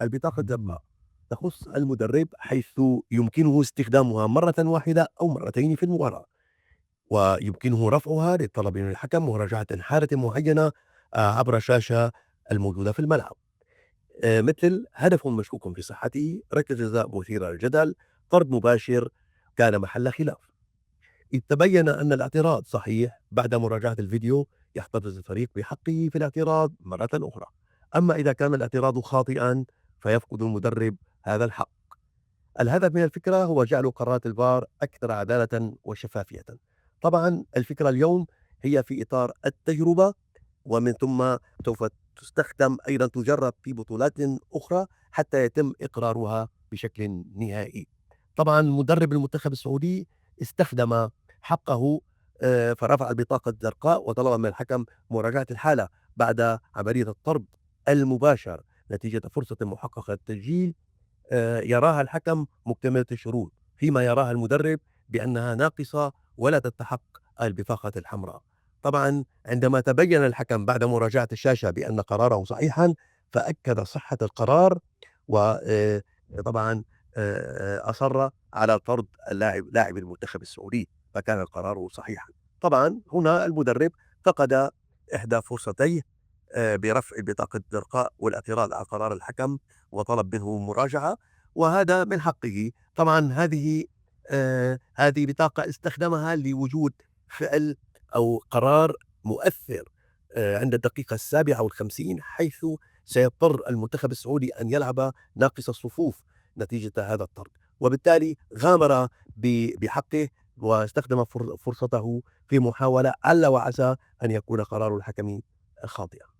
البطاقة الزرقاء تخص المدرب، حيث يمكنه استخدامها مرة واحدة أو مرتين في المباراة، ويمكنه رفعها للطلب من الحكم مراجعة حالة معينة عبر شاشة الموجودة في الملعب، مثل هدف مشكوك في صحته، ركلة جزاء مثيرة للجدل، طرد مباشر كان محل خلاف. إذ تبين أن الاعتراض صحيح بعد مراجعة الفيديو، يحتفظ الفريق بحقه في الاعتراض مرة أخرى. أما إذا كان الاعتراض خاطئا فيفقد المدرب هذا الحق. الهدف من الفكرة هو جعل قرارات الفار أكثر عدالة وشفافية. طبعا الفكرة اليوم هي في إطار التجربة، ومن ثم سوف تستخدم أيضا، تجرب في بطولات أخرى حتى يتم إقرارها بشكل نهائي. طبعا مدرب المنتخب السعودي استخدم حقه، فرفع البطاقة الزرقاء وطلب من الحكم مراجعة الحالة بعد عملية الطرد المباشر نتيجة فرصة محققة للتسجيل يراها الحكم مكتملة الشروط، فيما يراها المدرب بأنها ناقصة ولا تستحق البطاقة الحمراء. طبعا عندما تبين الحكم بعد مراجعة الشاشة بأن قراره صحيحا، فأكد صحة القرار، وطبعا أصر على طرد لاعب المنتخب السعودي، فكان القرار صحيحا. طبعا هنا المدرب فقد إحدى فرصتيه برفع البطاقة الزرقاء والاعتراض على قرار الحكم وطلب منه مراجعة، وهذا من حقه. طبعا هذه بطاقة استخدمها لوجود فعل أو قرار مؤثر عند الدقيقة 57، حيث سيضطر المنتخب السعودي أن يلعب ناقص الصفوف نتيجة هذا الطرد، وبالتالي غامر بحقه واستخدم فرصته في محاولة عل وعسى أن يكون قرار الحكم خاطئا.